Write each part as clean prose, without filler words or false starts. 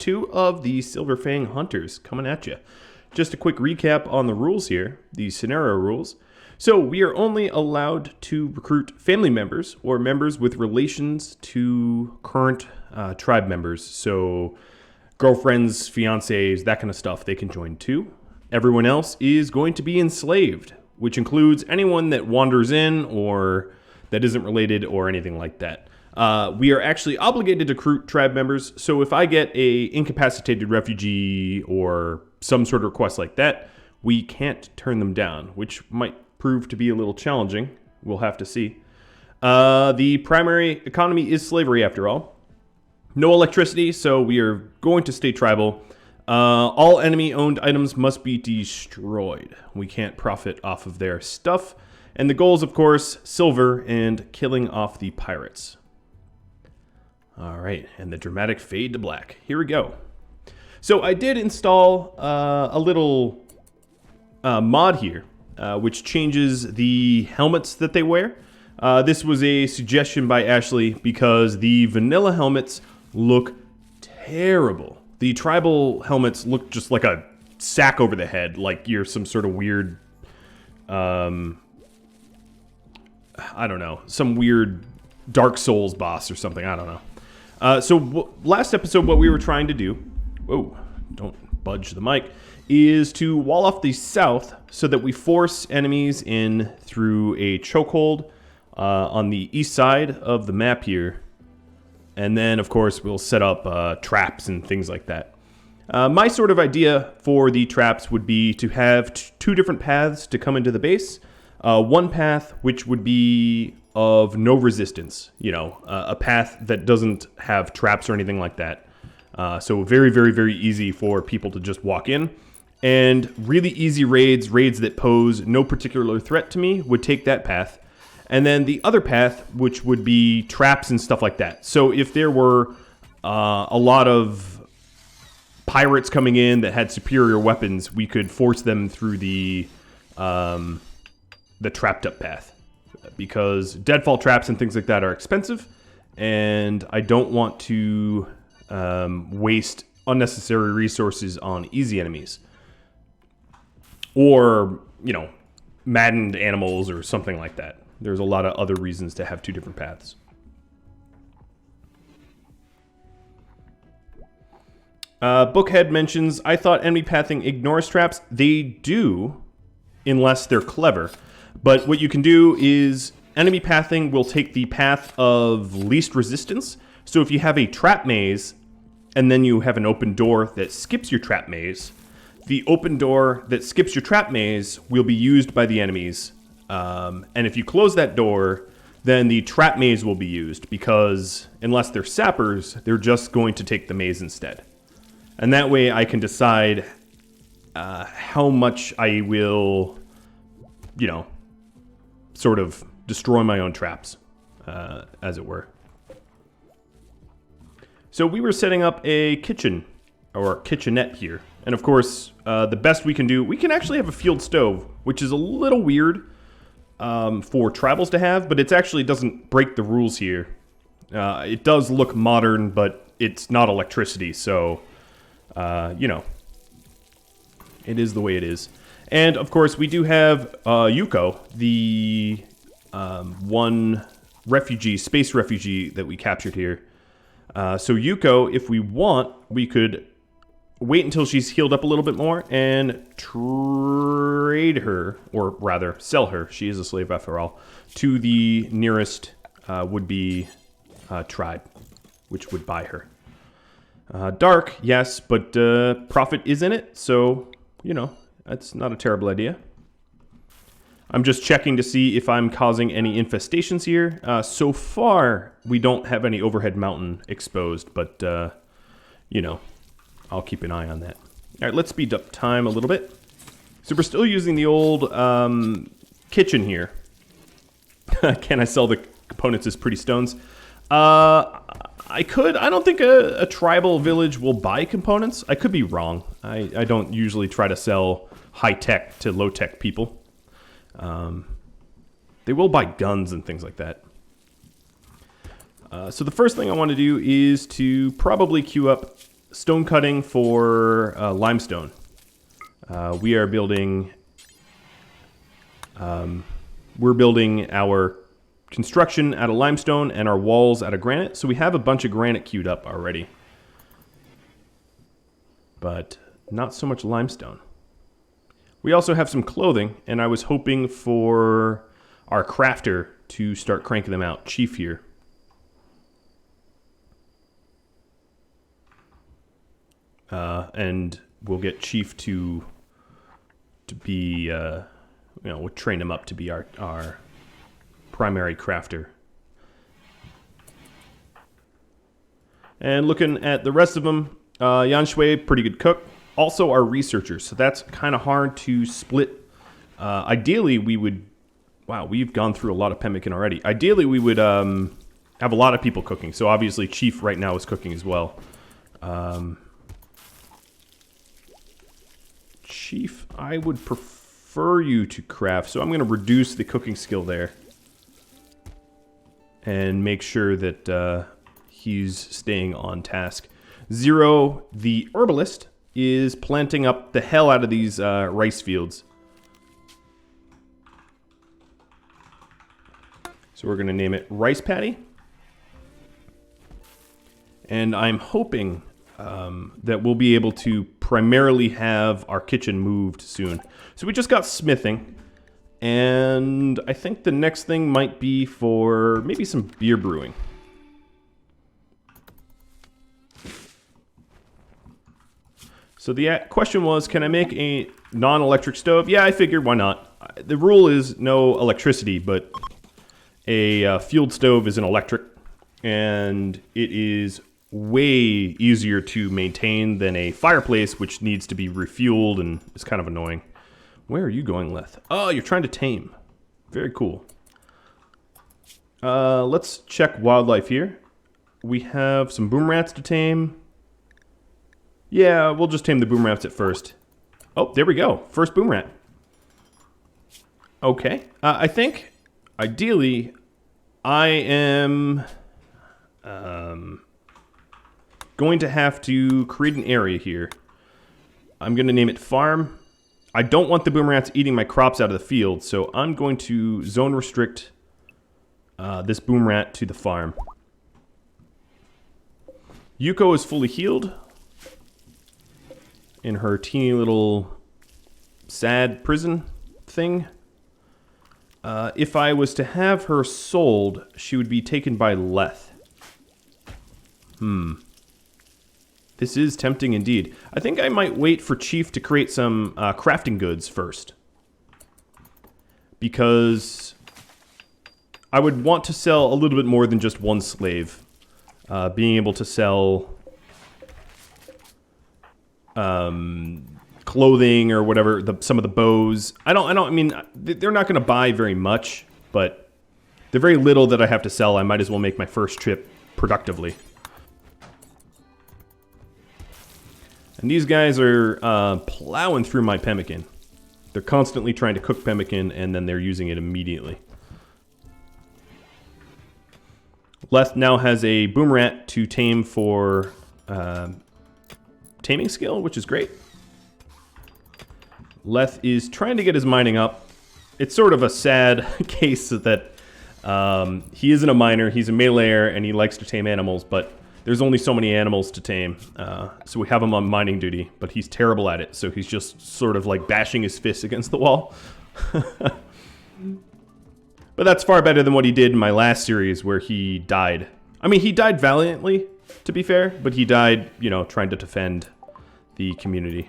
2 of the Silverfang Hunters coming at you. Just a quick recap on the rules here, the scenario rules. So we are only allowed to recruit family members or members with relations to current tribe members. So girlfriends, fiancés, that kind of stuff, they can join too. Everyone else is going to be enslaved, which includes anyone that wanders in or that isn't related or anything like that. We are actually obligated to recruit tribe members, so if I get a incapacitated refugee or some sort of request like that, we can't turn them down, which might prove to be a little challenging. We'll have to see. The primary economy is slavery, after all. No electricity, so we are going to stay tribal. All enemy-owned items must be destroyed. We can't profit off of their stuff. And the goal is, of course, silver and killing off the pirates. All right, and the dramatic fade to black. Here we go. So I did install a little mod here, which changes the helmets that they wear. This was a suggestion by Ashley because the vanilla helmets look terrible. The tribal helmets look just like a sack over the head, like you're some sort of weird, I don't know, some weird Dark Souls boss or something, I don't know. Last episode, what we were trying to do, whoa, don't budge the mic, is to wall off the south so that we force enemies in through a chokehold on the east side of the map here. And then, of course, we'll set up traps and things like that. My sort of idea for the traps would be to have 2 different paths to come into the base. One path, which would be of no resistance, you know, a path that doesn't have traps or anything like that. So very, very, very easy for people to just walk in. And really easy raids that pose no particular threat to me, would take that path. And then the other path, which would be traps and stuff like that. So if there were a lot of pirates coming in that had superior weapons, we could force them through the trapped up path. Because deadfall traps and things like that are expensive, and I don't want to waste unnecessary resources on easy enemies. Or, you know, maddened animals or something like that. There's a lot of other reasons to have 2 different paths. Bookhead mentions, I thought enemy pathing ignores traps. They do, unless they're clever. But what you can do is enemy pathing will take the path of least resistance. So if you have a trap maze and then you have an open door that skips your trap maze, the open door that skips your trap maze will be used by the enemies. And if you close that door, then the trap maze will be used because unless they're sappers, they're just going to take the maze instead. And that way I can decide how much I will, you know, sort of destroy my own traps, as it were. So we were setting up a kitchen, or kitchenette here. And of course, the best we can do, we can actually have a field stove, which is a little weird for tribals to have, but it actually doesn't break the rules here. It does look modern, but it's not electricity, so, you know, it is the way it is. And, of course, we do have Yuko, the one refugee, space refugee that we captured here. So Yuko, if we want, we could wait until she's healed up a little bit more and trade her, or rather, sell her, she is a slave after all, to the nearest would-be tribe, which would buy her. Dark, yes, but profit is in it, so, you know, that's not a terrible idea. I'm just checking to see if I'm causing any infestations here. So far, we don't have any overhead mountain exposed, but, you know, I'll keep an eye on that. All right, let's speed up time a little bit. So we're still using the old kitchen here. Can I sell the components as pretty stones? I could. I don't think a tribal village will buy components. I could be wrong. I don't usually try to sell high-tech to low-tech people. They will buy guns and things like that. So the first thing I want to do is to probably queue up stone cutting for limestone. We are building... we're building our construction out of limestone and our walls out of granite. So we have a bunch of granite queued up already. But not so much limestone. We also have some clothing, and I was hoping for our crafter to start cranking them out. Chief here. And we'll get Chief to be, we'll train him up to be our primary crafter. And looking at the rest of them, Yan Shui, pretty good cook. Also our researchers, so that's kind of hard to split. Ideally, we would... Wow, we've gone through a lot of pemmican already. Ideally, we would have a lot of people cooking. So obviously, Chief right now is cooking as well. Chief, I would prefer you to craft, so I'm going to reduce the cooking skill there. And make sure that he's staying on task. Zero, the herbalist, is planting up the hell out of these rice fields. So we're going to name it Rice Paddy. And I'm hoping that we'll be able to primarily have our kitchen moved soon. So we just got smithing. And I think the next thing might be for maybe some beer brewing. So the question was, can I make a non-electric stove? Yeah, I figured, why not? The rule is no electricity, but a fueled stove is an electric, and it is way easier to maintain than a fireplace, which needs to be refueled and is kind of annoying. Where are you going, Leth? Oh, you're trying to tame. Very cool. Let's check wildlife here. We have some boom rats to tame. Yeah, we'll just tame the boom rats at first. Oh, there we go. First boom rat. Okay. I think, ideally, I am going to have to create an area here. I'm going to name it Farm. I don't want the boom rats eating my crops out of the field, so I'm going to zone restrict this boom rat to the farm. Yuko is fully healed in her teeny little sad prison thing. If I was to have her sold, she would be taken by Leth. This is tempting indeed. I think I might wait for Chief to create some crafting goods first. Because I would want to sell a little bit more than just one slave. Being able to sell clothing or whatever, some of the bows. I mean, they're not going to buy very much, but the very little that I have to sell, I might as well make my first trip productively. And these guys are plowing through my pemmican. They're constantly trying to cook pemmican, and then they're using it immediately. Leth now has a boom rat to tame for taming skill, which is great. Leth is trying to get his mining up. It's sort of a sad case that he isn't a miner, he's a meleeer, and he likes to tame animals, but there's only so many animals to tame. So we have him on mining duty, but he's terrible at it, so he's just sort of like bashing his fists against the wall. But that's far better than what he did in my last series where he died. I mean, he died valiantly, to be fair, but he died, you know, trying to defend the community.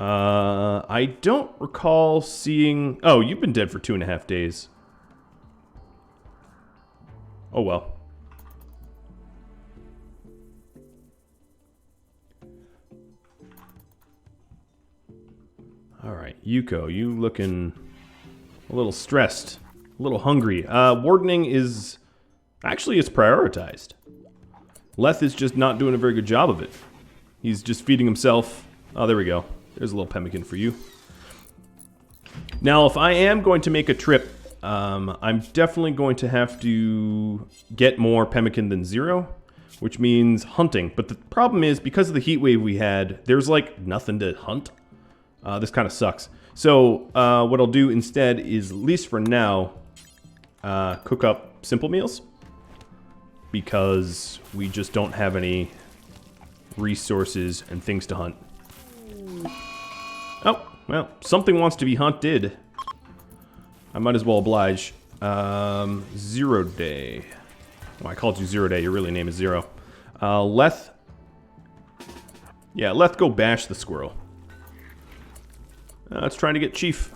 I don't recall seeing... Oh, you've been dead for 2.5 days. Oh, well. Alright, Yuko, you looking a little stressed, a little hungry. Wardening is... Actually, it's prioritized. Leth is just not doing a very good job of it. He's just feeding himself. Oh, there we go. There's a little pemmican for you. Now, if I am going to make a trip, I'm definitely going to have to get more pemmican than 0, which means hunting. But the problem is, because of the heat wave we had, there's like nothing to hunt. This kind of sucks. So what I'll do instead is, at least for now, cook up simple meals. Because we just don't have any resources and things to hunt. Oh, well, something wants to be hunted. I might as well oblige. 0 day. Well, I called you 0 day. Your really name is Zero. Leth. Yeah, Leth, go bash the squirrel. It's trying to get Chief.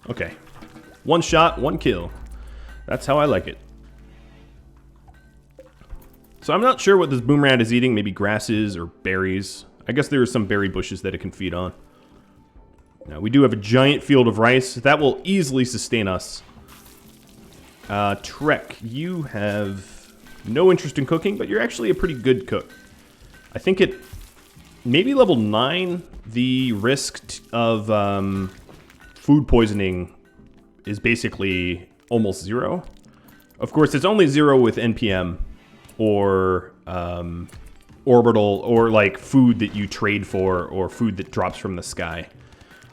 Okay. 1 shot, 1 kill. That's how I like it. So I'm not sure what this boom rat is eating. Maybe grasses or berries. I guess there are some berry bushes that it can feed on. Now, we do have a giant field of rice. That will easily sustain us. Trek, you have no interest in cooking, but you're actually a pretty good cook. I think at maybe level 9, the risk of food poisoning is basically almost 0. Of course, it's only 0 with NPM. Or orbital, or like food that you trade for, or food that drops from the sky.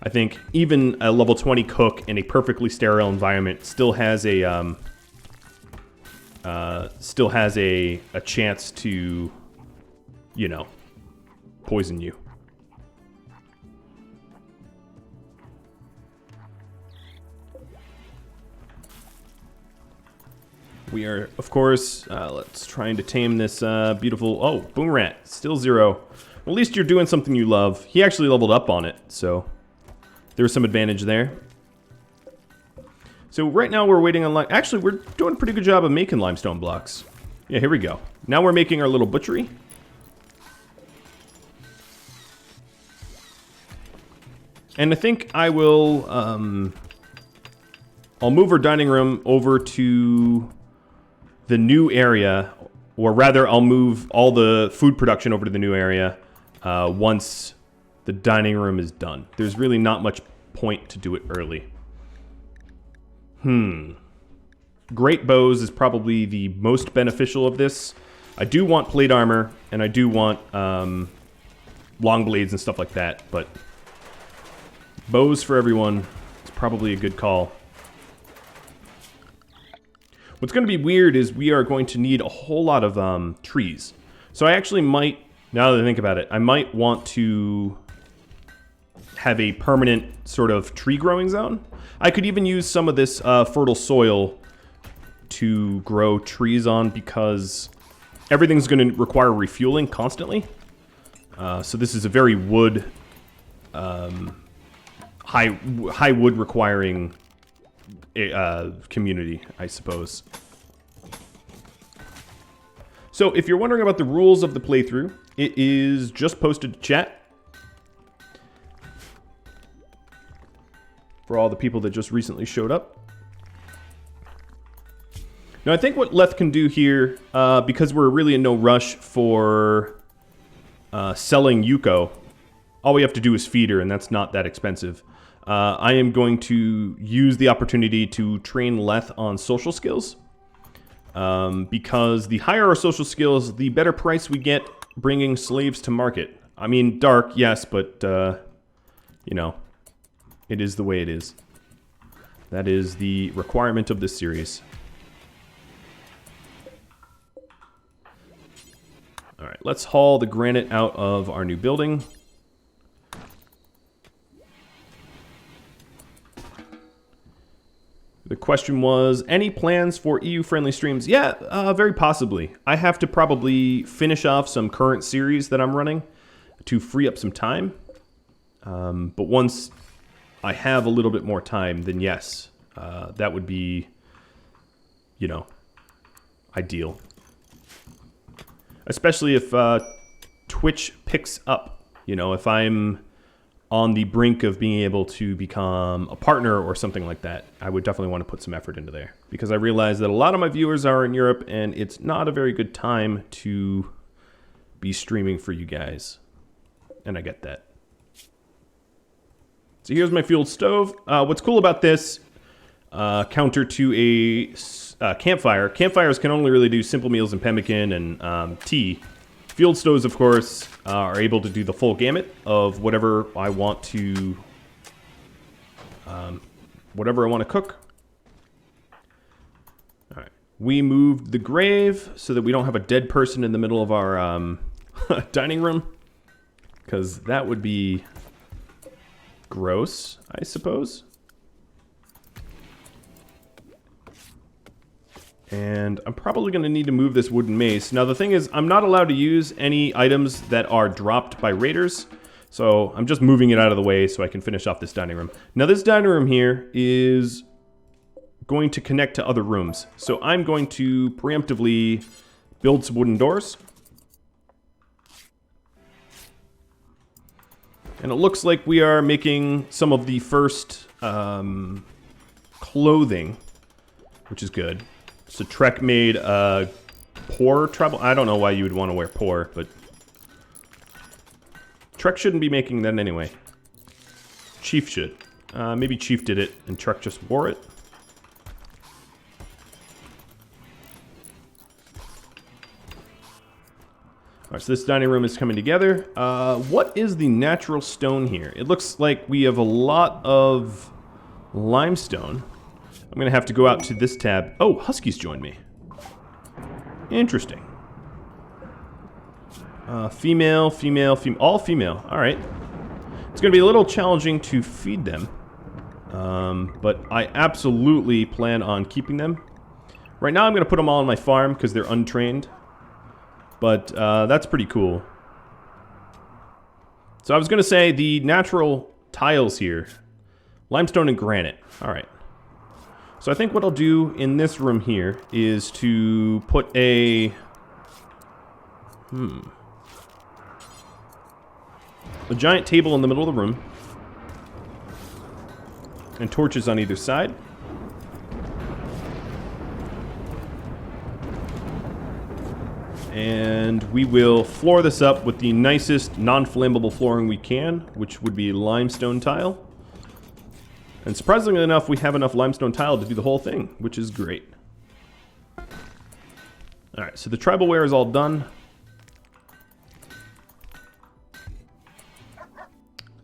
I think even a level 20 cook in a perfectly sterile environment still has a chance to, you know, poison you. We are, of course, let's trying to tame this beautiful... Oh, boom rat, still 0. Well, at least you're doing something you love. He actually leveled up on it, so there's some advantage there. So right now we're waiting on... Actually, we're doing a pretty good job of making limestone blocks. Yeah, here we go. Now we're making our little butchery. And I think I will... I'll move our dining room over to... the new area, or rather I'll move all the food production over to the new area once the dining room is done. There's really not much point to do it early. Great bows is probably the most beneficial of this. I do want plate armor, and I do want long blades and stuff like that, but bows for everyone is probably a good call. What's going to be weird is we are going to need a whole lot of trees. So I actually might, now that I think about it, I might want to have a permanent sort of tree growing zone. I could even use some of this fertile soil to grow trees on, because everything's going to require refueling constantly. So this is a very wood, high wood requiring community, I suppose. So if you're wondering about the rules of the playthrough, it is just posted to chat. For all the people that just recently showed up. Now I think what Leth can do here, because we're really in no rush for selling Yuko, all we have to do is feed her, and that's not that expensive. I am going to use the opportunity to train Leth on social skills. Because the higher our social skills, the better price we get bringing slaves to market. I mean, dark, yes, but, you know, it is the way it is. That is the requirement of this series. Alright, let's haul the granite out of our new building. The question was, any plans for EU-friendly streams? Yeah, very possibly. I have to probably finish off some current series that I'm running to free up some time. But once I have a little bit more time, then yes, that would be, you know, ideal. Especially if Twitch picks up. You know, if I'm on the brink of being able to become a partner or something like that, I would definitely want to put some effort into there. Because I realize that a lot of my viewers are in Europe, and it's not a very good time to be streaming for you guys. And I get that. So here's my fueled stove. What's cool about this, counter to a campfire. Campfires can only really do simple meals and pemmican and tea. Field stoves, of course, are able to do the full gamut of whatever I want to cook. All right, we moved the grave so that we don't have a dead person in the middle of our dining room, because that would be gross, I suppose. And I'm probably going to need to move this wooden mace. Now the thing is, I'm not allowed to use any items that are dropped by raiders. So I'm just moving it out of the way so I can finish off this dining room. Now this dining room here is going to connect to other rooms. So I'm going to preemptively build some wooden doors. And it looks like we are making some of the first clothing, which is good. So Trek made poor trouble. I don't know why you would want to wear poor, but Trek shouldn't be making that anyway. Chief should. Maybe Chief did it and Trek just wore it. Alright, so this dining room is coming together. What is the natural stone here? It looks like we have a lot of limestone. I'm going to have to go out to this tab. Oh, Huskies joined me. Interesting. Female, female, female. All female. Alright. It's going to be a little challenging to feed them. But I absolutely plan on keeping them. Right now I'm going to put them all on my farm because they're untrained. But that's pretty cool. So I was going to say the natural tiles here. Limestone and granite. Alright. So I think what I'll do in this room here is to put a giant table in the middle of the room and torches on either side. And we will floor this up with the nicest non-flammable flooring we can, which would be limestone tile. And surprisingly enough, we have enough limestone tile to do the whole thing, which is great. Alright, so the tribal wear is all done.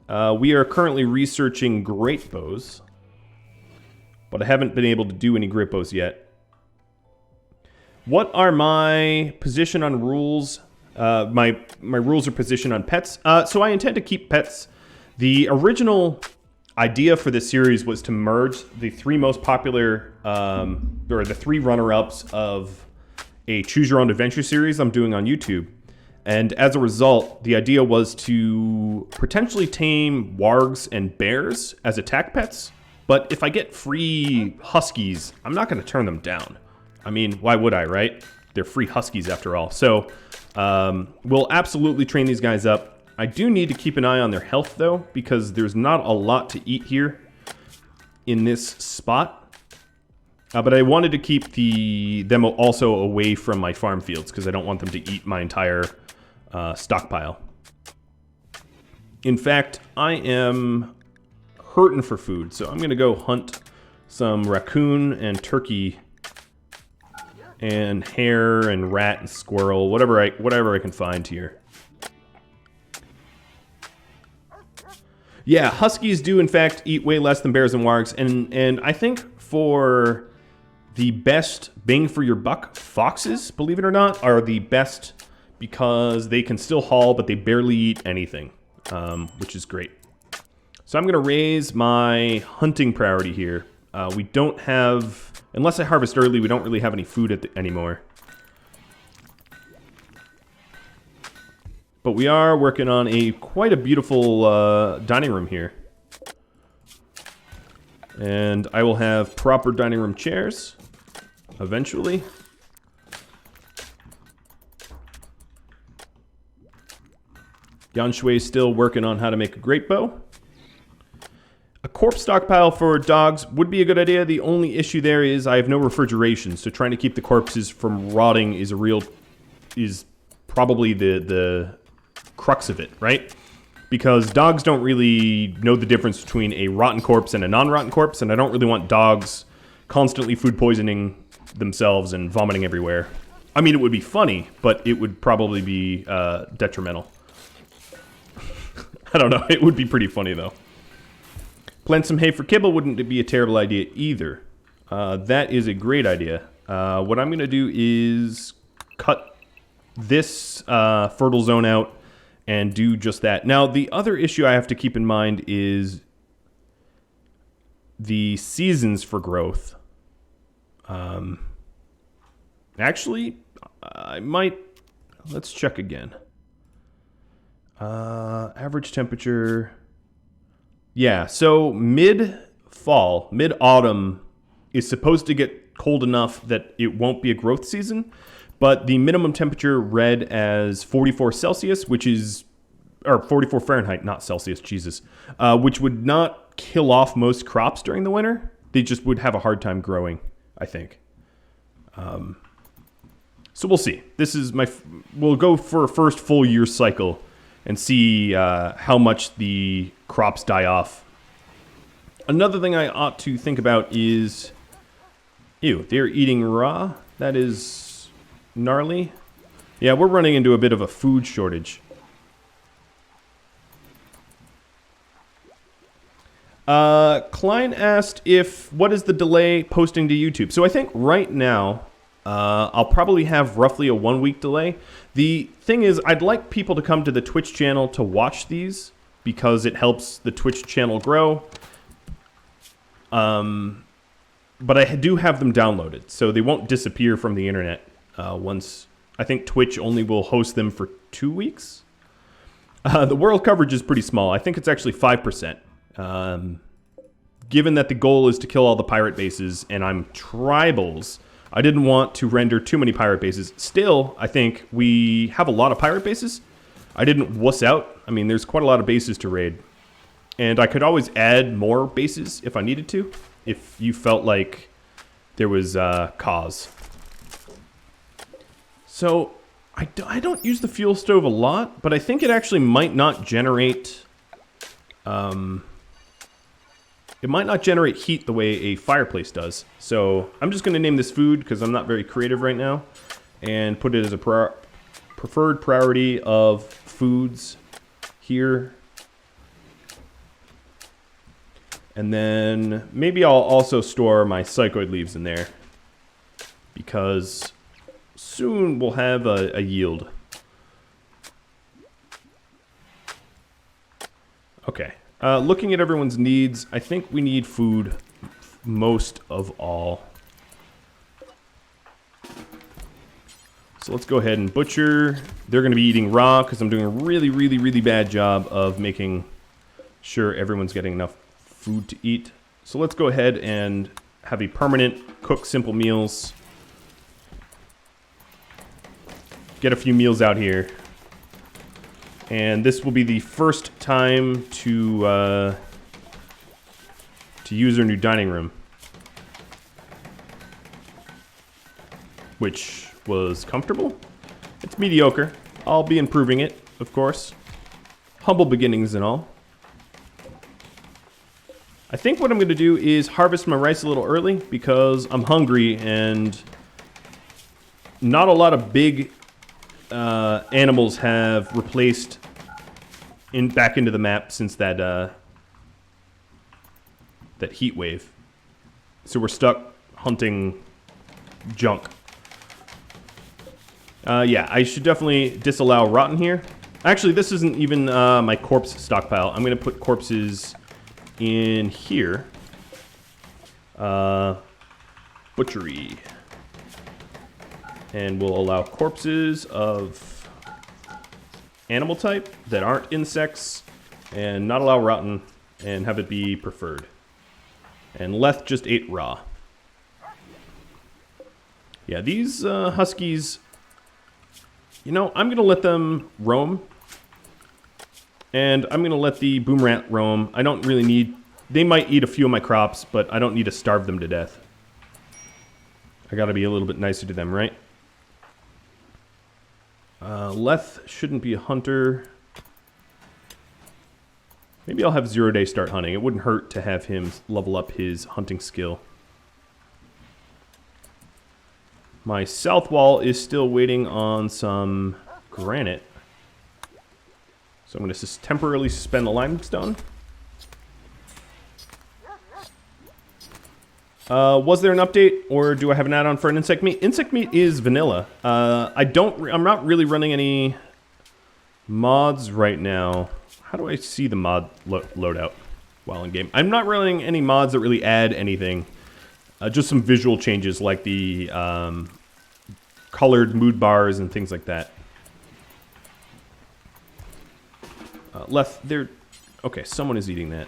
We are currently researching great bows, but I haven't been able to do any great bows yet. What are my position on rules? My rules are position on pets. So I intend to keep pets. The original idea for this series was to merge the three most popular, or the three runner-ups of a Choose Your Own Adventure series I'm doing on YouTube. And as a result, the idea was to potentially tame wargs and bears as attack pets. But if I get free huskies, I'm not going to turn them down. I mean, why would I, right? They're free huskies after all. So we'll absolutely train these guys up. I do need to keep an eye on their health, though, because there's not a lot to eat here in this spot. But I wanted to keep them also away from my farm fields, because I don't want them to eat my entire stockpile. In fact, I am hurting for food, so I'm going to go hunt some raccoon and turkey and hare and rat and squirrel, whatever I can find here. Yeah, huskies do in fact eat way less than bears and wargs, and I think for the best bang for your buck, foxes, believe it or not, are the best because they can still haul, but they barely eat anything, which is great. So I'm going to raise my hunting priority here. We don't have, unless I harvest early, we don't really have any food anymore. But we are working on quite a beautiful dining room here. And I will have proper dining room chairs eventually. Yanshui is still working on how to make a great bow. A corpse stockpile for dogs would be a good idea. The only issue there is I have no refrigeration, so trying to keep the corpses from rotting is probably the crux of it, right? Because dogs don't really know the difference between a rotten corpse and a non-rotten corpse, and I don't really want dogs constantly food poisoning themselves and vomiting everywhere. I mean, it would be funny, but it would probably be detrimental. I don't know. It would be pretty funny, though. Plant some hay for kibble wouldn't be a terrible idea either. That is a great idea. What I'm going to do is cut this fertile zone out and do just that. Now, the other issue I have to keep in mind is the seasons for growth. Actually, I might... Let's check again. Average temperature... Yeah, so mid-fall, mid-autumn is supposed to get cold enough that it won't be a growth season, but the minimum temperature read as 44 Celsius, which is... Or 44 Fahrenheit, not Celsius, Jesus. Which would not kill off most crops during the winter. They just would have a hard time growing, I think. So we'll see. This is my... We'll go for a first full year cycle and see how much the crops die off. Another thing I ought to think about is... Ew, they're eating raw? That is gnarly. Yeah, we're running into a bit of a food shortage. Klein asked what is the delay posting to YouTube? So I think right now, I'll probably have roughly a 1 week delay. The thing is, I'd like people to come to the Twitch channel to watch these because it helps the Twitch channel grow. But I do have them downloaded, so they won't disappear from the internet once. I think Twitch only will host them for 2 weeks. The world coverage is pretty small. I think it's actually 5%. Given that the goal is to kill all the pirate bases, and I'm tribals, I didn't want to render too many pirate bases. Still, I think we have a lot of pirate bases. I didn't wuss out. I mean, there's quite a lot of bases to raid. And I could always add more bases if I needed to, if you felt like there was cause. So, I don't use the fuel stove a lot, but I think it actually might not generate... It might not generate heat the way a fireplace does. So I'm just going to name this food because I'm not very creative right now. And put it as a preferred priority of foods here. And then maybe I'll also store my psychoid leaves in there. Because soon we'll have a yield. Okay. Looking at everyone's needs, I think we need food most of all. So let's go ahead and butcher. They're going to be eating raw because I'm doing a really, really, really bad job of making sure everyone's getting enough food to eat. So let's go ahead and have a permanent cook simple meals. Get a few meals out here. And this will be the first time to use our new dining room, which was comfortable. It's mediocre. I'll be improving it, of course. Humble beginnings and all. I think what I'm going to do is harvest my rice a little early because I'm hungry and not a lot of big animals have replaced back into the map since that that heat wave. So we're stuck hunting junk. Yeah, I should definitely disallow rotten here. Actually, this isn't even my corpse stockpile. I'm going to put corpses in here. Butchery. And we'll allow corpses of animal type that aren't insects, and not allow rotten, and have it be preferred. And Leth just ate raw. Yeah, these huskies, you know, I'm going to let them roam. And I'm going to let the boomerang roam. I don't really need... They might eat a few of my crops, but I don't need to starve them to death. I got to be a little bit nicer to them, right? Leth shouldn't be a hunter. Maybe I'll have 0 Day start hunting. It wouldn't hurt to have him level up his hunting skill. My south wall is still waiting on some granite. So I'm going to temporarily suspend the limestone. Was there an update, or do I have an add-on for an insect meat? Insect meat is vanilla. I'm not really running any mods right now. How do I see the mod loadout while in game? I'm not running any mods that really add anything. Just some visual changes like the colored mood bars and things like that. Left there. Okay, someone is eating that.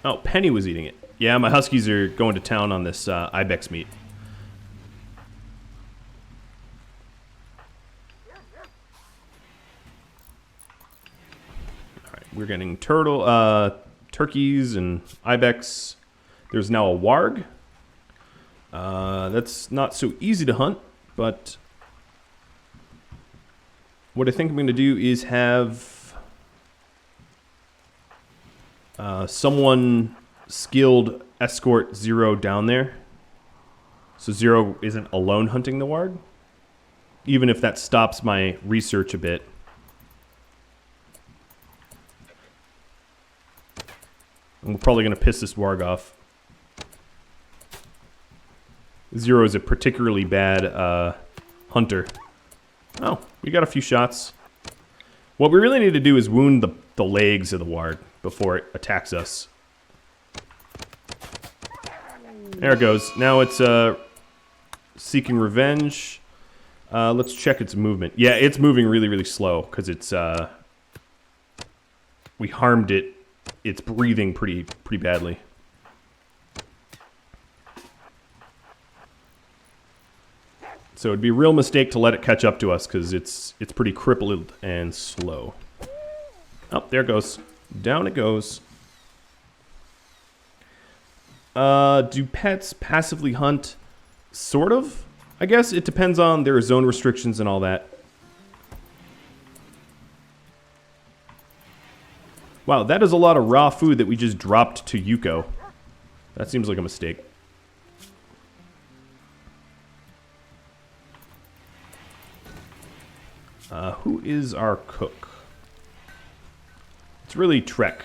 Oh, Penny was eating it. Yeah, my huskies are going to town on this ibex meat. Alright, we're getting turkeys and ibex. There's now a warg. That's not so easy to hunt, but what I think I'm going to do is have someone skilled escort Zero down there. So Zero isn't alone hunting the warg. Even if that stops my research a bit. I'm probably going to piss this warg off. Zero is a particularly bad hunter. Oh, we got a few shots. What we really need to do is wound the legs of the warg before it attacks us. There it goes. Now it's seeking revenge. Let's check its movement. Yeah, it's moving really, really slow because it's we harmed it. It's breathing pretty badly. So it'd be a real mistake to let it catch up to us because it's pretty crippled and slow. Oh, there it goes. Down it goes. Do pets passively hunt? Sort of. I guess it depends on their zone restrictions and all that. Wow, that is a lot of raw food that we just dropped to Yuko. That seems like a mistake. Who is our cook? It's really Trek.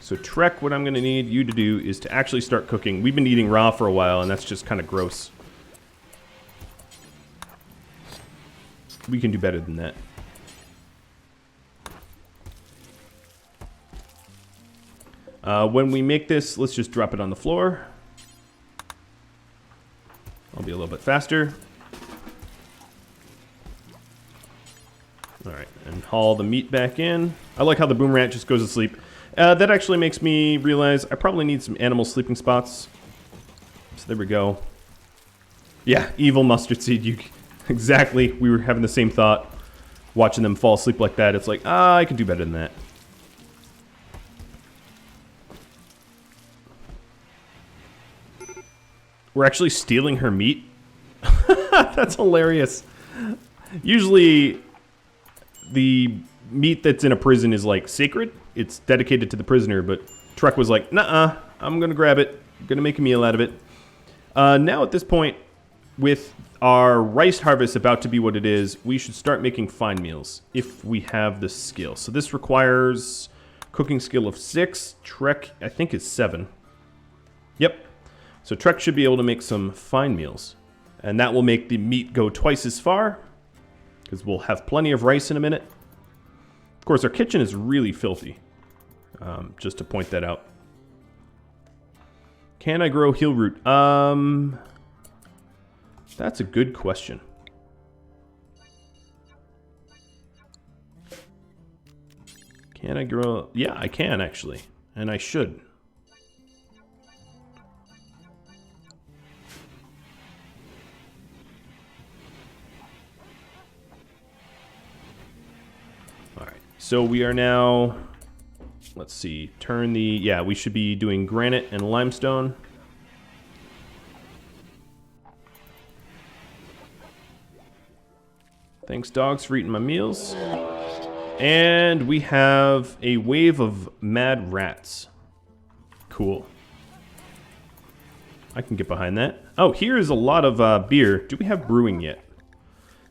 So Trek, what I'm going to need you to do is to actually start cooking. We've been eating raw for a while, and that's just kind of gross. We can do better than that. When we make this, let's just drop it on the floor. I'll be a little bit faster. Alright, and haul the meat back in. I like how the boomerang just goes to sleep. That actually makes me realize I probably need some animal sleeping spots. So there we go. Yeah, evil mustard seed. Exactly. We were having the same thought. Watching them fall asleep like that. It's like, I can do better than that. We're actually stealing her meat? That's hilarious. Usually, the meat that's in a prison is like sacred. It's dedicated to the prisoner, but Trek was like, nuh-uh, I'm gonna grab it. I'm gonna make a meal out of it. Now at this point, with our rice harvest about to be what it is, we should start making fine meals if we have the skill. So this requires cooking skill of 6. Trek, I think, is 7. Yep. So Trek should be able to make some fine meals. And that will make the meat go twice as far, because we'll have plenty of rice in a minute. Of course, our kitchen is really filthy, just to point that out. Can I grow heel root? That's a good question. Can I grow? Yeah, I can actually, and I should. So we are now, let's see, turn the, yeah, we should be doing granite and limestone. Thanks, dogs, for eating my meals. And we have a wave of mad rats. Cool. I can get behind that. Oh, here is a lot of beer. Do we have brewing yet?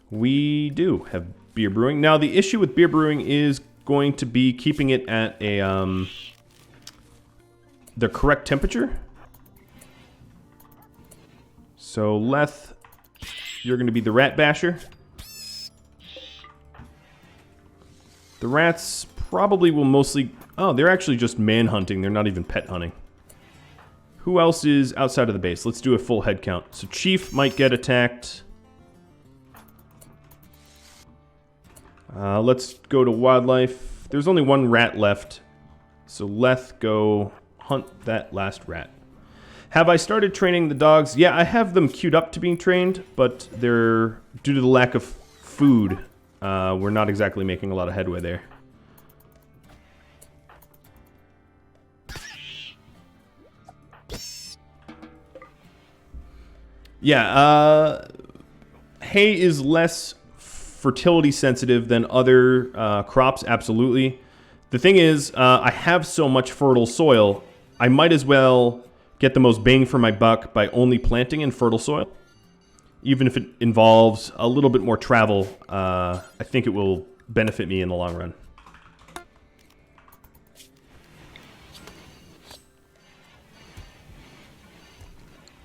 We do have beer brewing. Now, the issue with beer brewing is going to be keeping it at a the correct temperature. So, Leth, you're going to be the rat basher. The rats probably will mostly... Oh, they're actually just man-hunting. They're not even pet hunting. Who else is outside of the base? Let's do a full head count. So Chief might get attacked. Let's go to wildlife. There's only one rat left. So Leth, go hunt that last rat. Have I started training the dogs? Yeah, I have them queued up to being trained, but they're, due to the lack of food, we're not exactly making a lot of headway there. Yeah, hay is less fertility sensitive than other crops, absolutely. The thing is, I have so much fertile soil, I might as well get the most bang for my buck by only planting in fertile soil. Even if it involves a little bit more travel, I think it will benefit me in the long run.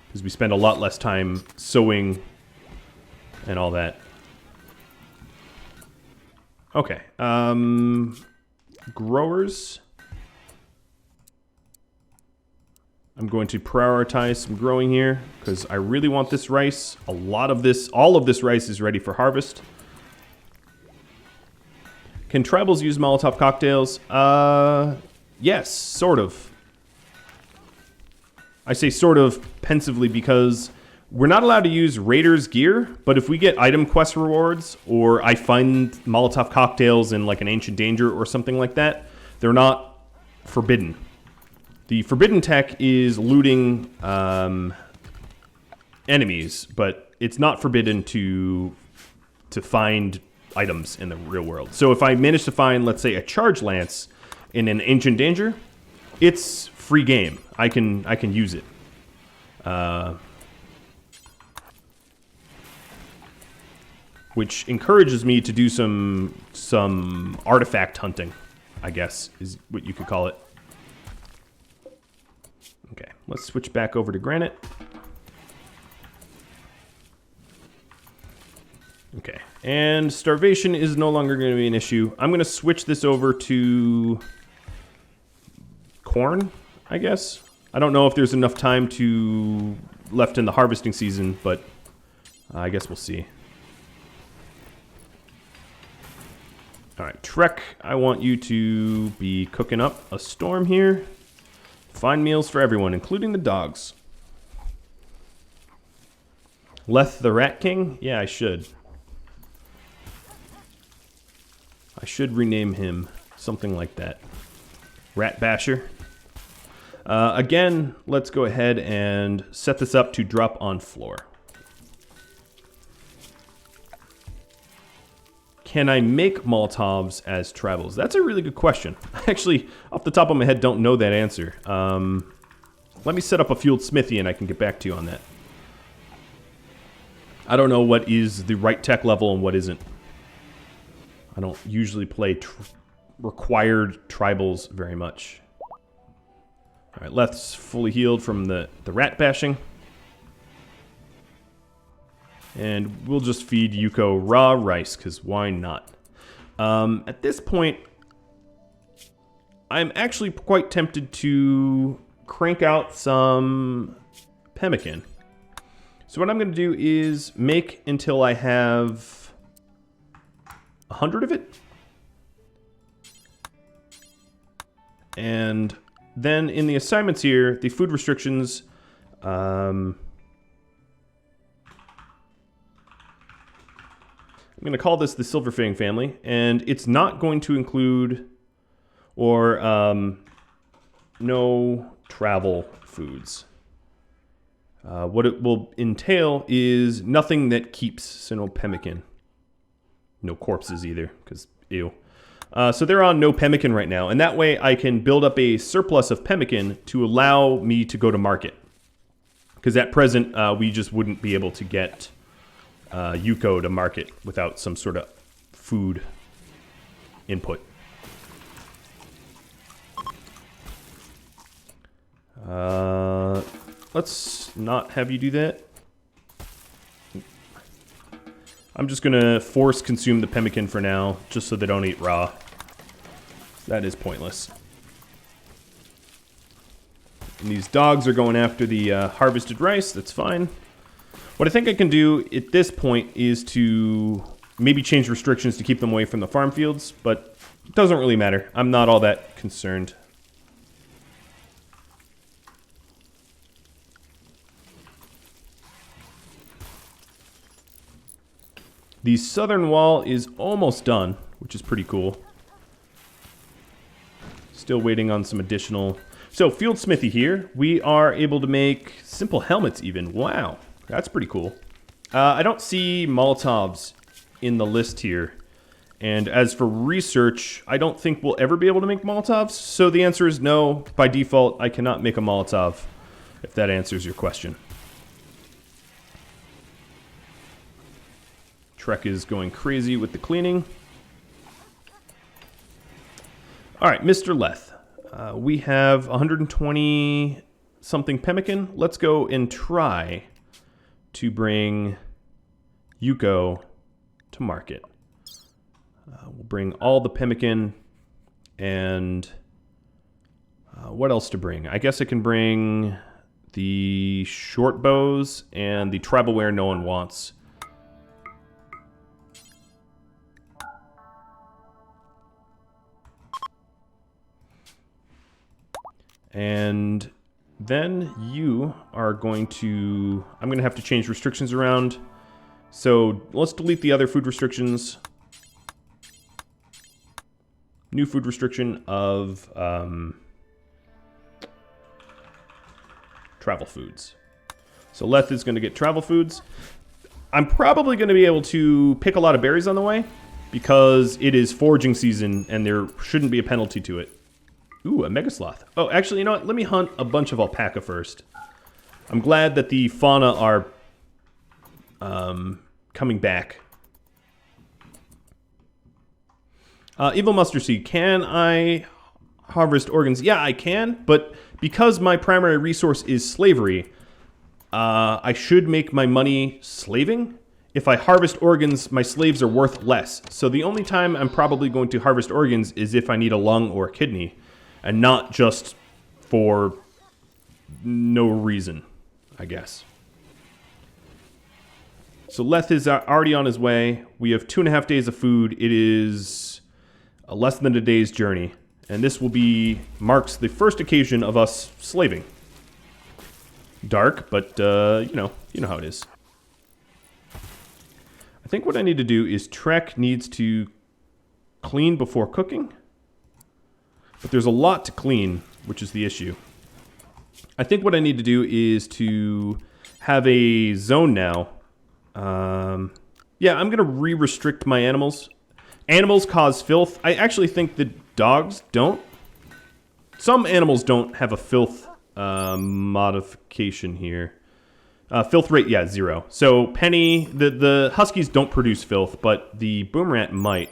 Because we spend a lot less time sowing and all that. Okay. Growers. I'm going to prioritize some growing here because I really want this rice. All of this rice is ready for harvest. Can tribals use Molotov cocktails? Yes, sort of. I say sort of pensively because we're not allowed to use Raiders gear, but if we get item quest rewards or I find Molotov cocktails in like an Ancient Danger or something like that, they're not forbidden. The forbidden tech is looting enemies, but it's not forbidden to find items in the real world. So if I manage to find, let's say, a charge lance in an Ancient Danger, it's free game. I can use it. Which encourages me to do some artifact hunting, I guess, is what you could call it. Okay, let's switch back over to granite. Okay, and starvation is no longer going to be an issue. I'm going to switch this over to corn, I guess. I don't know if there's enough time left in the harvesting season, but I guess we'll see. All right, Trek, I want you to be cooking up a storm here. Find meals for everyone, including the dogs. Leth the Rat King? Yeah, I should. I should rename him something like that. Rat Basher. Again, let's go ahead and set this up to drop on floor. Can I make Molotovs as tribals? That's a really good question. I actually, off the top of my head, don't know that answer. Let me set up a fueled smithy and I can get back to you on that. I don't know what is the right tech level and what isn't. I don't usually play required tribals very much. Alright, Leth's fully healed from the rat bashing. And we'll just feed Yuko raw rice, because why not? At this point, I'm actually quite tempted to crank out some pemmican. So what I'm going to do is make until I have 100 of it. And then in the assignments here, the food restrictions... I'm going to call this the Silverfang family, and it's not going to include or no travel foods. What it will entail is nothing that keeps, so no pemmican. No corpses either, because ew. So they're on no pemmican right now, and that way I can build up a surplus of pemmican to allow me to go to market. Because at present, we just wouldn't be able to get Yuko to market without some sort of food input. Let's not have you do that. I'm just gonna force consume the pemmican for now, just so they don't eat raw. That is pointless. And these dogs are going after the harvested rice. That's fine. What I think I can do at this point is to maybe change restrictions to keep them away from the farm fields, but it doesn't really matter. I'm not all that concerned. The southern wall is almost done, which is pretty cool. Still waiting on some additional... So, field smithy here. We are able to make simple helmets even. Wow, that's pretty cool. I don't see Molotovs in the list here. And as for research, I don't think we'll ever be able to make Molotovs. So the answer is no. By default, I cannot make a Molotov, if that answers your question. Trek is going crazy with the cleaning. All right, Mr. Leth. We have 120 something pemmican. Let's go and try to bring Yuko to market. We'll bring all the pemmican and what else to bring? I guess I can bring the short bows and the tribal wear no one wants. And then you are going to... I'm going to have to change restrictions around. So let's delete the other food restrictions. New food restriction of travel foods. So Leth is going to get travel foods. I'm probably going to be able to pick a lot of berries on the way because it is foraging season and there shouldn't be a penalty to it. Ooh, a mega sloth. Oh, actually, you know what? Let me hunt a bunch of alpaca first. I'm glad that the fauna are coming back. Evil Mustard Seed. Can I harvest organs? Yeah, I can, but because my primary resource is slavery, I should make my money slaving. If I harvest organs, my slaves are worth less. So the only time I'm probably going to harvest organs is if I need a lung or a kidney. And not just for no reason, I guess. So Leth is already on his way. We have 2.5 days of food. It is less than a day's journey. And this will be, marks the first occasion of us slaving. Dark, but you know how it is. I think what I need to do is Trek needs to clean before cooking. But there's a lot to clean, which is the issue. I think what I need to do is to have a zone now. Yeah, I'm going to re-restrict my animals. Animals cause filth. I actually think that dogs don't. Some animals don't have a filth modification here. Filth rate, yeah, 0. So Penny, the Huskies don't produce filth, but the Boomerant might.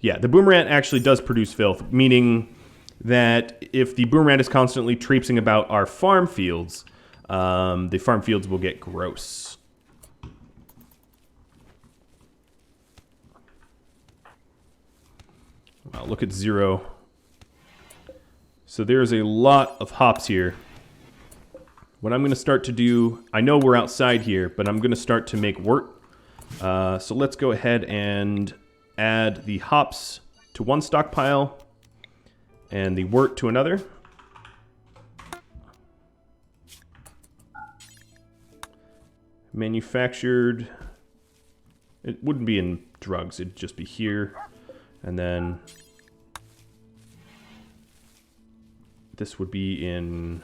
Yeah, the Boomerant actually does produce filth, meaning that if the Boomerant is constantly traipsing about our farm fields, the farm fields will get gross. Wow, look at 0. So there's a lot of hops here. What I'm going to start to do, I know we're outside here, but I'm going to start to make wort. So let's go ahead and add the hops to one stockpile and the wort to another. Manufactured, it wouldn't be in drugs, it'd just be here. And then this would be in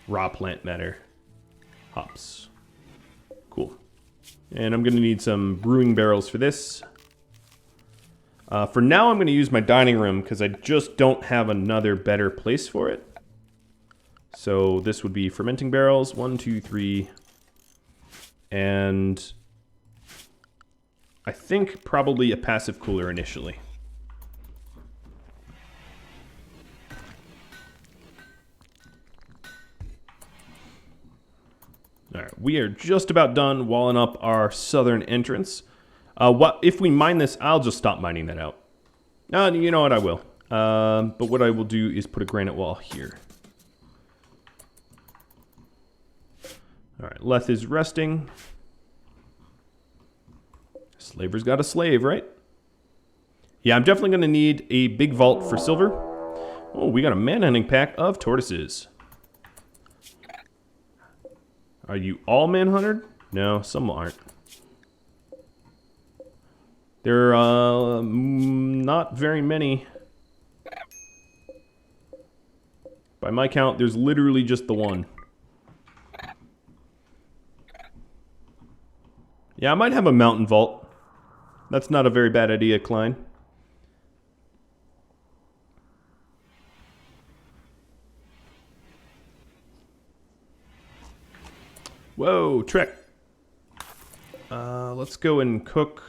raw plant matter hops. Cool. And I'm going to need some brewing barrels for this. For now, I'm going to use my dining room because I just don't have another better place for it. So this would be fermenting barrels, 1, 2, 3, and I think probably a passive cooler initially. All right, we are just about done walling up our southern entrance. What if we mine this? I'll just stop mining that out. You know what? I will. But what I will do is put a granite wall here. All right, Leth is resting. Slaver's got a slave, right? Yeah, I'm definitely going to need a big vault for silver. Oh, we got a manhunting pack of tortoises. Are you all manhunted? No, some aren't. There are not very many. By my count, there's literally just the one. Yeah, I might have a mountain vault. That's not a very bad idea, Klein. Whoa, Trek. Let's go and cook.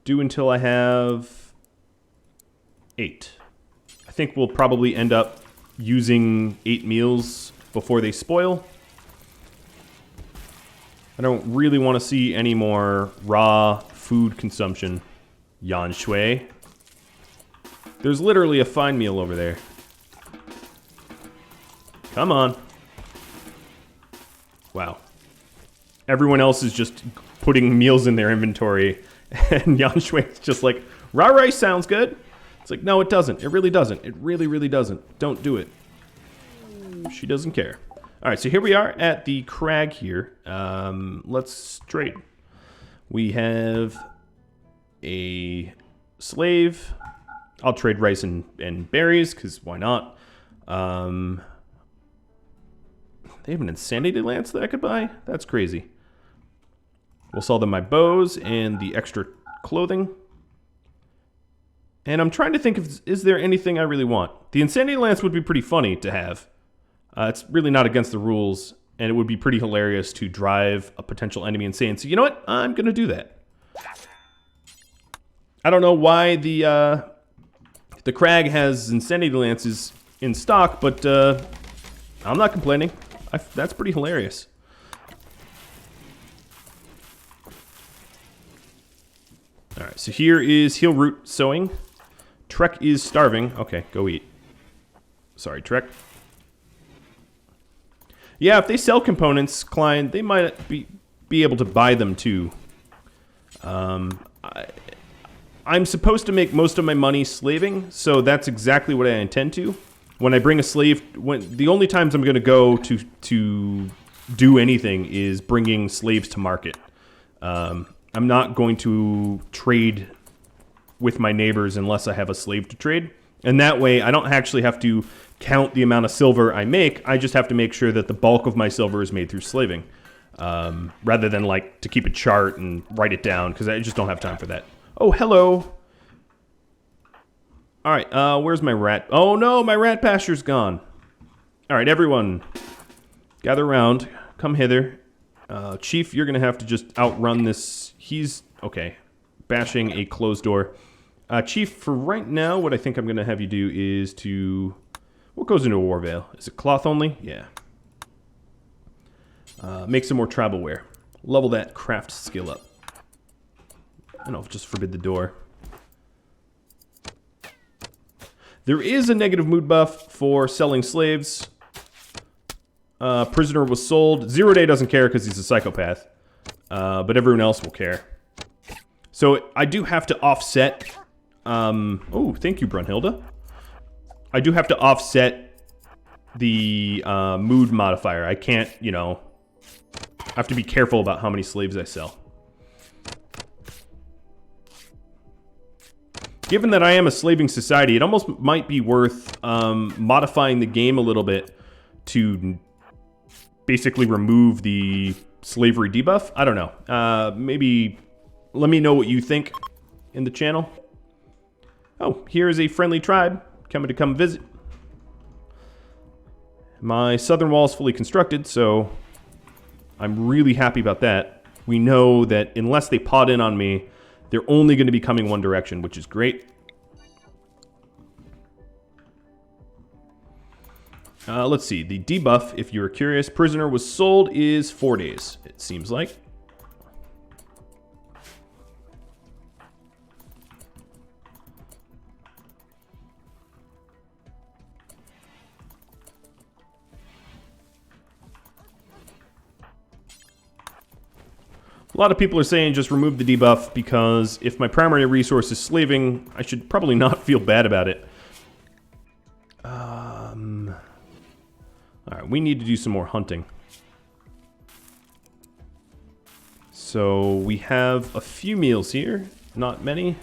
Do until I have 8. I think we'll probably end up using 8 meals before they spoil. I don't really want to see any more raw food consumption. Yan Shui. There's literally a fine meal over there. Come on. Wow. Everyone else is just putting meals in their inventory, and Yan Shui is just like, raw rice sounds good. It's like, no, it doesn't. It really doesn't. It really, really doesn't. Don't do it. She doesn't care. All right, so here we are at the crag here. Let's trade. We have a slave. I'll trade rice and berries, because why not? They have an insanity lance that I could buy? That's crazy. We'll sell them my bows and the extra clothing. And I'm trying to think of, is there anything I really want? The insanity lance would be pretty funny to have. It's really not against the rules, and it would be pretty hilarious to drive a potential enemy insane. So you know what? I'm going to do that. I don't know why the crag has insanity lances in stock, but I'm not complaining. That's pretty hilarious. All right, so here is heel root sowing. Trek is starving. Okay, go eat. Sorry, Trek. Yeah, if they sell components, Klein, they might be able to buy them too. I'm supposed to make most of my money slaving, so that's exactly what I intend to. When I bring a slave, the only times I'm going to go to do anything is bringing slaves to market. I'm not going to trade with my neighbors unless I have a slave to trade. And that way, I don't actually have to count the amount of silver I make. I just have to make sure that the bulk of my silver is made through slaving. Rather than, like, to keep a chart and write it down, because I just don't have time for that. Oh, hello. All right, where's my rat? Oh, no, my rat pasture's gone. All right, everyone, gather around. Come hither. Chief, you're going to have to just outrun this. He's, okay, bashing a closed door. Chief, for right now, what I think I'm going to have you do is to... What goes into a war veil? Is it cloth only? Yeah. Make some more travel wear. Level that craft skill up. I don't know, just forbid the door. There is a negative mood buff for selling slaves. Prisoner was sold. 0 Day doesn't care because he's a psychopath. But everyone else will care. So I do have to offset... oh, thank you, Brunhilde. I do have to offset the mood modifier. I can't, you know... I have to be careful about how many slaves I sell. Given that I am a slaving society, it almost might be worth modifying the game a little bit to basically remove the slavery debuff. I don't know. Maybe let me know what you think in the channel. Oh, here is a friendly tribe coming to come visit. My southern wall is fully constructed, so I'm really happy about that. We know that unless they pot in on me, they're only going to be coming one direction, which is great. Let's see. The debuff, if you're curious, prisoner was sold is 4 days, it seems like. A lot of people are saying just remove the debuff because if my primary resource is slaving, I should probably not feel bad about it. Alright, we need to do some more hunting. So we have a few meals here, not many.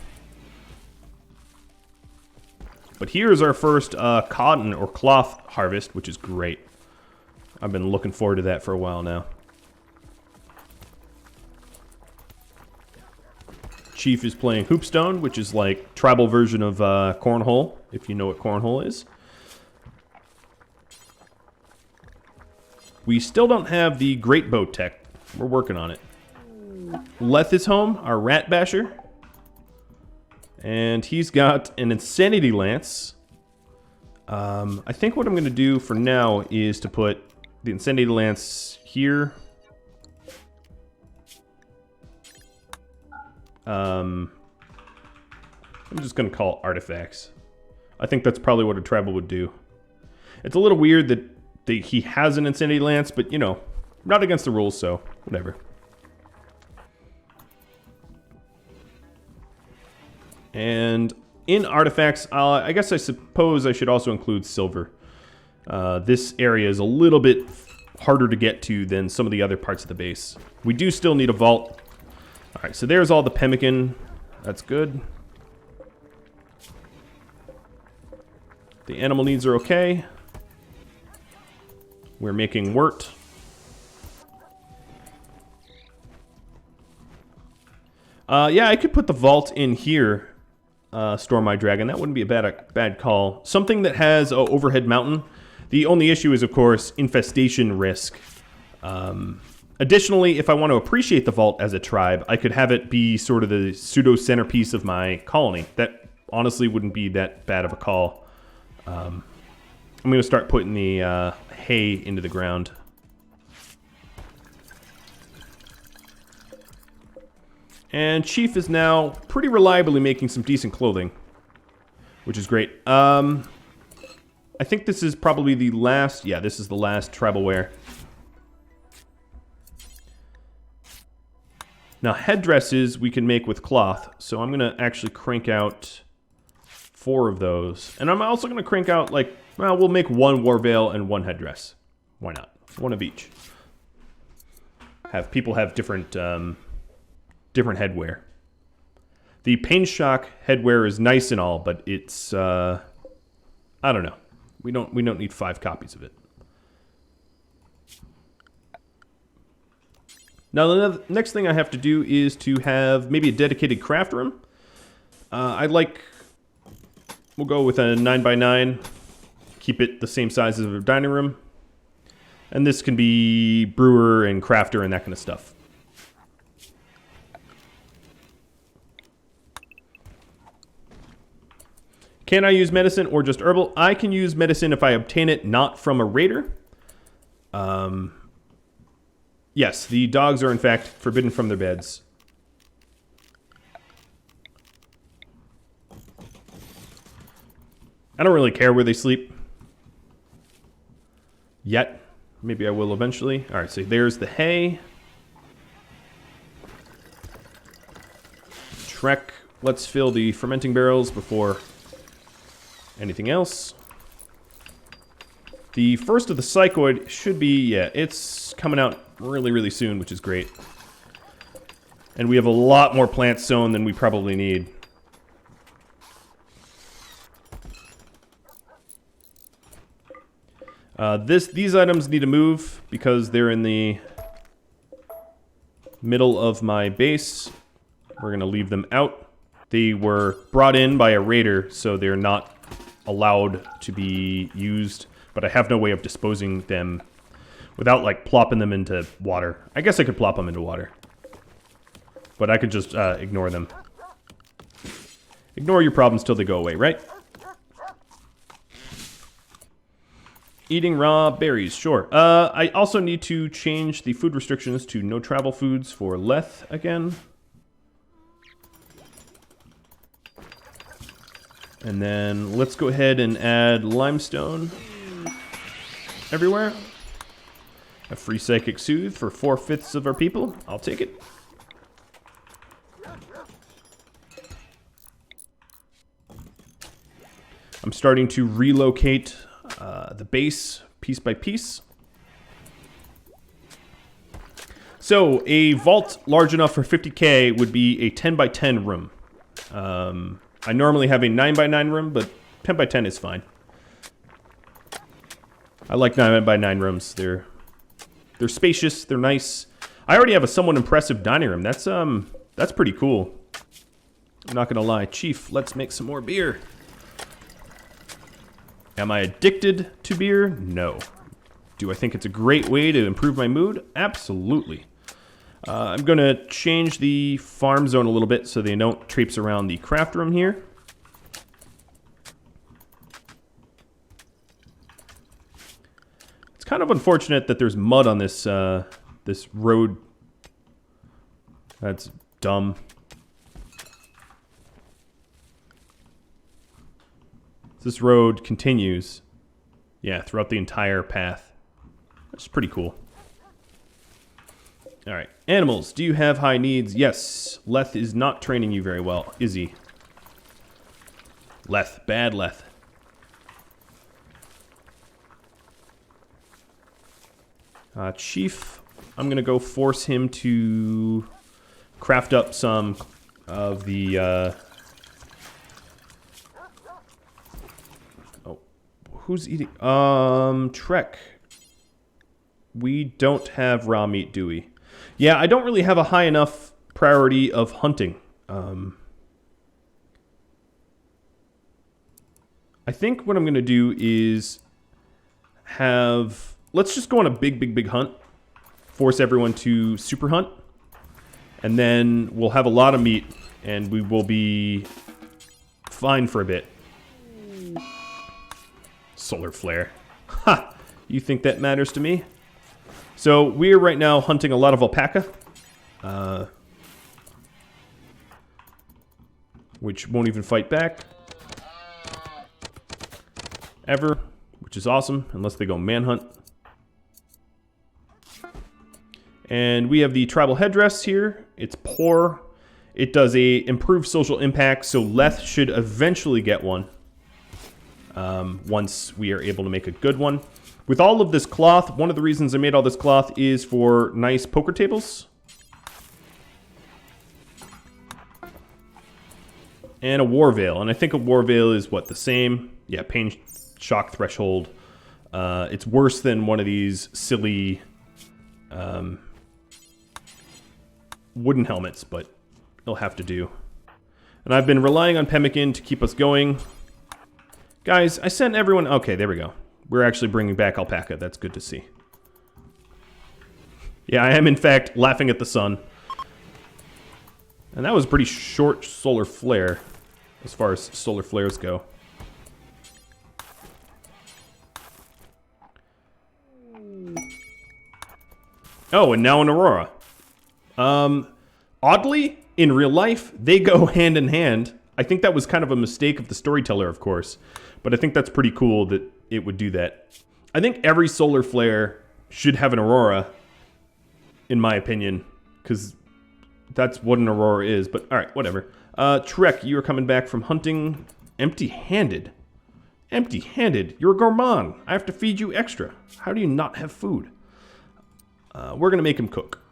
But here's our first cotton or cloth harvest, which is great. I've been looking forward to that for a while now. Chief is playing Hoopstone, which is like tribal version of Cornhole, if you know what Cornhole is. We still don't have the Great Bow tech. We're working on it. Leth is home, our Rat Basher. And he's got an Insanity Lance. I think what I'm going to do for now is to put the Insanity Lance here. I'm just going to call it artifacts. I think that's probably what a tribal would do. It's a little weird that he has an Insanity Lance, but, you know, not against the rules, so whatever. And in artifacts, I guess I suppose I should also include silver. This area is a little bit harder to get to than some of the other parts of the base. We do still need a vault. Alright, so there's all the pemmican. That's good. The animal needs are okay. We're making wort. Yeah, I could put the vault in here. Store my dragon. That wouldn't be a bad call. Something that has an overhead mountain. The only issue is, of course, infestation risk. Additionally, if I want to appreciate the vault as a tribe, I could have it be sort of the pseudo centerpiece of my colony. That honestly wouldn't be that bad of a call. I'm going to start putting the hay into the ground. And Chief is now pretty reliably making some decent clothing, which is great. I think this is probably the last... Yeah, this is the last tribal wear. Now, headdresses we can make with cloth, so I'm going to actually crank out 4 of those. And I'm also going to crank out, like, well, we'll make 1 war veil and 1 headdress. Why not? 1 of each. Have people have different headwear. The pain shock headwear is nice and all, but it's I don't know. We don't need 5 copies of it. Now the next thing I have to do is to have maybe a dedicated craft room. We'll go with a 9x9. Keep it the same size as a dining room. And this can be brewer and crafter and that kind of stuff. Can I use medicine or just herbal? I can use medicine if I obtain it not from a raider. Yes, the dogs are in fact forbidden from their beds. I don't really care where they sleep. Yet. Maybe I will eventually. Alright, so there's the hay. Trek. Let's fill the fermenting barrels before anything else. The first of the psychoid should be, yeah, it's coming out really, really soon, which is great. And we have a lot more plants sown than we probably need. These items need to move because they're in the middle of my base. We're going to leave them out. They were brought in by a raider, so they're not allowed to be used. but I have no way of disposing them without, like, plopping them into water. I guess I could plop them into water. But I could just ignore them. Ignore your problems till they go away, right? Eating raw berries, sure. I also need to change the food restrictions to no travel foods for Leth again. And then let's go ahead and add limestone everywhere. A free Psychic Soothe for 4/5 of our people. I'll take it. I'm starting to relocate the base piece by piece. So a vault large enough for 50K would be a 10 by 10 room. I normally have a 9 by 9 room, but 10 by 10 is fine. I like 9 by 9 rooms. They're spacious. They're nice. I already have a somewhat impressive dining room. That's pretty cool. I'm not gonna lie. Chief, let's make some more beer. Am I addicted to beer? No. Do I think it's a great way to improve my mood? Absolutely. I'm going to change the farm zone a little bit so they don't traipse around the craft room here. It's kind of unfortunate that there's mud on this this road. That's dumb. This road continues, yeah, throughout the entire path. That's pretty cool. All right, animals, do you have high needs? Yes. Leth is not training you very well, is he? Leth, bad Leth. Chief, I'm gonna go force him to craft up some of the, who's eating? Trek. We don't have raw meat, do we? Yeah, I don't really have a high enough priority of hunting. I think what I'm going to do is have... Let's just go on a big hunt. Force everyone to super hunt. And then we'll have a lot of meat, and we will be fine for a bit. Solar flare. Ha! You think that matters to me? So we're right now hunting a lot of alpaca. Which won't even fight back. Ever. Which is awesome, unless they go manhunt. And we have the tribal headdress here. It's poor. It does a improved social impact, so Leth should eventually get one. Once we are able to make a good one. With all of this cloth, one of the reasons I made all this cloth is for nice poker tables. And a war veil. And I think a war veil is what, the same? Yeah, pain shock threshold. It's worse than one of these silly wooden helmets, but it'll have to do. And I've been relying on pemmican to keep us going. Guys, I sent everyone... Okay, there we go. We're actually bringing back alpaca. That's good to see. Yeah, I am, in fact, laughing at the sun. And that was a pretty short solar flare, as far as solar flares go. Oh, and now an aurora. Oddly, in real life, they go hand in hand. I think that was kind of a mistake of the storyteller, of course. But I think that's pretty cool that it would do that. I think every solar flare should have an aurora, in my opinion, because that's what an aurora is. But alright, whatever. Trek, you are coming back from hunting empty-handed. Empty-handed? You're a gourmand. I have to feed you extra. How do you not have food? We're going to make him cook.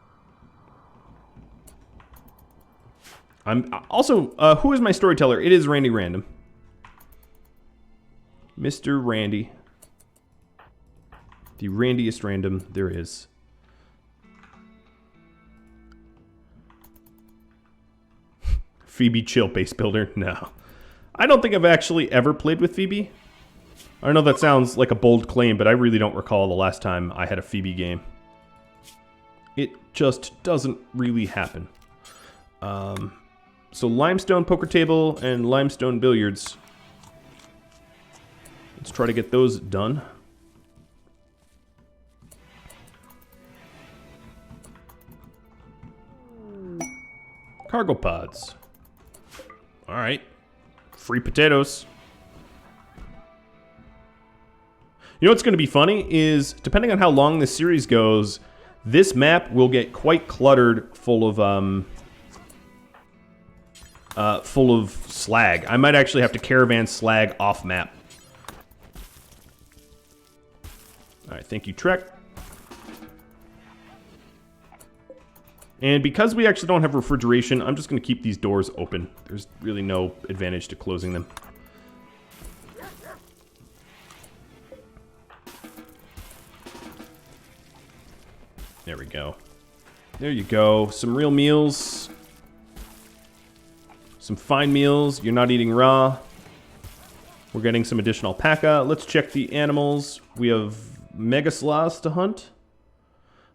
I'm also, who is my storyteller? It is Randy Random. Mr. Randy. The randiest random there is. Phoebe chill base builder? No. I don't think I've actually ever played with Phoebe. I know that sounds like a bold claim, but I really don't recall the last time I had a Phoebe game. It just doesn't really happen. So limestone poker table and limestone billiards. Let's try to get those done. Cargo pods. All right. Free potatoes. You know what's going to be funny is, depending on how long this series goes, this map will get quite cluttered, full of slag. I might actually have to caravan slag off map. All right, thank you, Trek. And because we actually don't have refrigeration, I'm just going to keep these doors open. There's really no advantage to closing them. There we go. There you go. Some real meals. Some fine meals. You're not eating raw. We're getting some additional alpaca. Let's check the animals. We have mega sloths to hunt.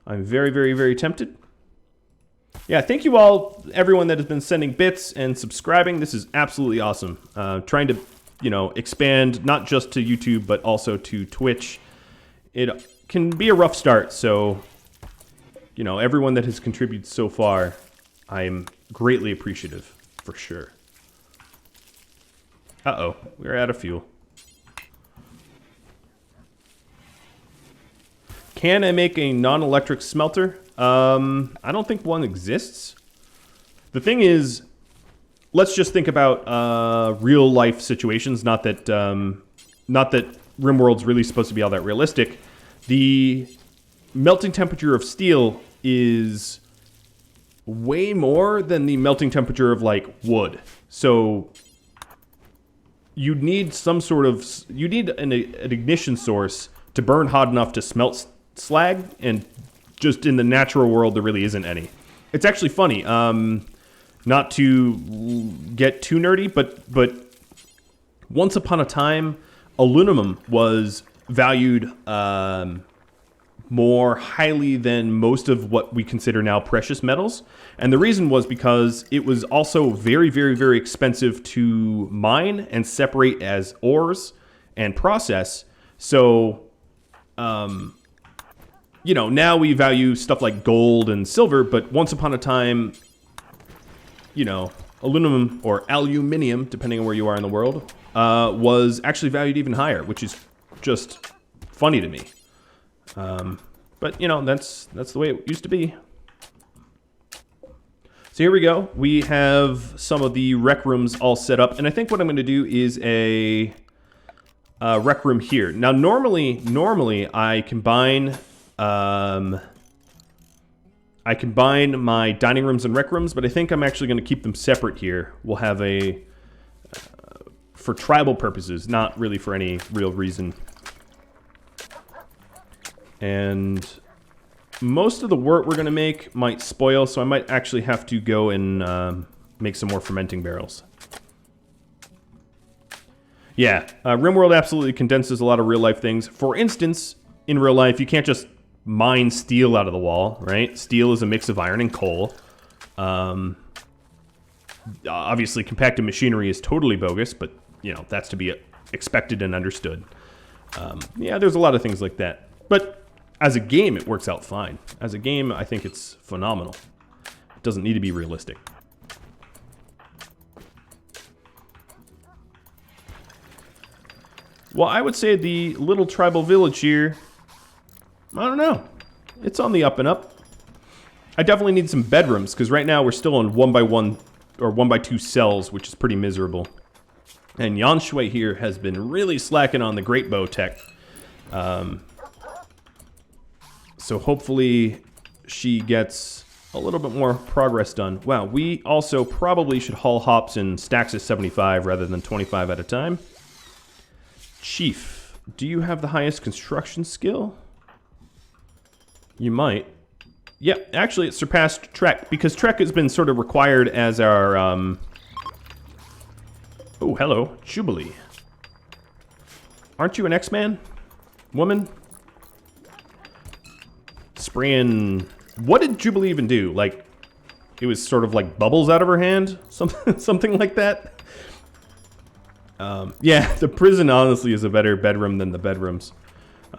I'm very, very, very tempted. Yeah, thank you all, everyone that has been sending bits and subscribing. This is absolutely awesome. Trying to, you know, expand not just to YouTube, but also to Twitch. It can be a rough start, so, you know, everyone that has contributed so far, I am greatly appreciative, for sure. Uh-oh, we're out of fuel. Can I make a non-electric smelter? I don't think one exists. The thing is, let's just think about real life situations. Not that RimWorld's really supposed to be all that realistic. The melting temperature of steel is way more than the melting temperature of like wood. So you need some sort of an ignition source to burn hot enough to smelt slag, and just in the natural world there really isn't any. It's actually funny, not to get too nerdy, but once upon a time aluminum was valued more highly than most of what we consider now precious metals. And the reason was because it was also very, very, very expensive to mine and separate as ores and process. So, you know, now we value stuff like gold and silver, but once upon a time, you know, aluminum or aluminium, depending on where you are in the world, was actually valued even higher, which is just funny to me. But, you know, that's the way it used to be. So here we go. We have some of the rec rooms all set up, and I think what I'm going to do is a rec room here. Now, normally I combine my dining rooms and rec rooms, but I think I'm actually going to keep them separate here. We'll have a for tribal purposes, not really for any real reason. And most of the wort we're going to make might spoil, so I might actually have to go and make some more fermenting barrels. Yeah, RimWorld absolutely condenses a lot of real-life things. For instance, in real life, you can't just mine steel out of the wall, right? Steel is a mix of iron and coal. Obviously, compacted machinery is totally bogus, but, you know, that's to be expected and understood. Yeah, there's a lot of things like that. But as a game, it works out fine. As a game, I think it's phenomenal. It doesn't need to be realistic. Well, I would say the little tribal village here, I don't know. It's on the up and up. I definitely need some bedrooms, because right now we're still on 1x1 or 1x2 cells, which is pretty miserable. And Yan Shui here has been really slacking on the great bow tech. So hopefully she gets a little bit more progress done. Wow, we also probably should haul hops in stacks of 75 rather than 25 at a time. Chief, do you have the highest construction skill? You might. Yep, actually it surpassed Trek, because Trek has been sort of required as our, Oh, hello, Jubilee. Aren't you an X-Man? Woman? Spraying... What did Jubilee even do? Like, it was sort of like bubbles out of her hand? Something like that? Yeah, the prison honestly is a better bedroom than the bedrooms.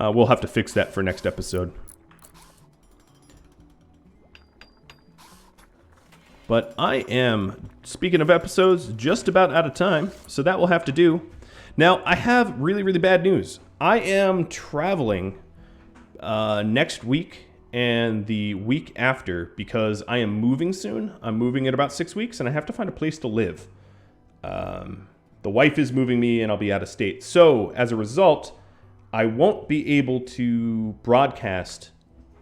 We'll have to fix that for next episode. But I am, speaking of episodes, just about out of time, so that will have to do. Now, I have really, really bad news. I am traveling next week and the week after because I am moving soon. I'm moving in about 6 weeks, and I have to find a place to live. The wife is moving me, and I'll be out of state. So, as a result, I won't be able to broadcast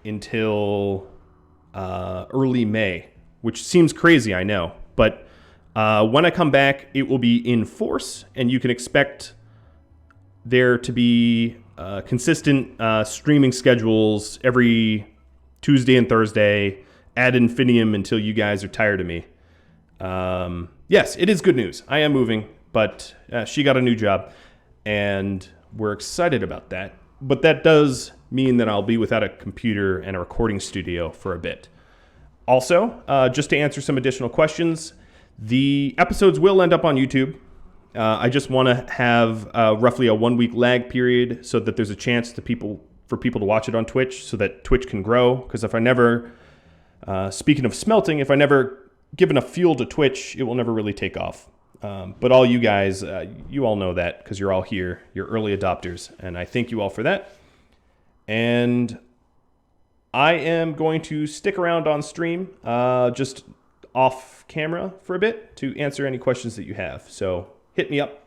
until early May. Which seems crazy, I know. But when I come back, it will be in force, and you can expect there to be consistent streaming schedules every Tuesday and Thursday ad infinitum until you guys are tired of me. Yes, it is good news. I am moving, but she got a new job, and we're excited about that. But that does mean that I'll be without a computer and a recording studio for a bit. Also, just to answer some additional questions, the episodes will end up on YouTube. I just want to have roughly a 1 week lag period so that there's a chance for people to watch it on Twitch so that Twitch can grow. Because if I never, speaking of smelting, if I never give enough fuel to Twitch, it will never really take off. But all you guys, you all know that because you're all here. You're early adopters, and I thank you all for that. And I am going to stick around on stream, just off camera for a bit to answer any questions that you have. So hit me up.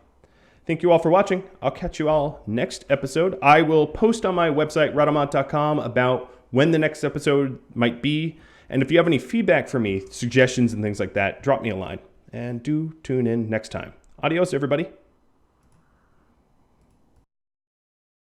Thank you all for watching. I'll catch you all next episode. I will post on my website, Rhadamant.com, about when the next episode might be. And if you have any feedback for me, suggestions and things like that, drop me a line. And do tune in next time. Adios, everybody.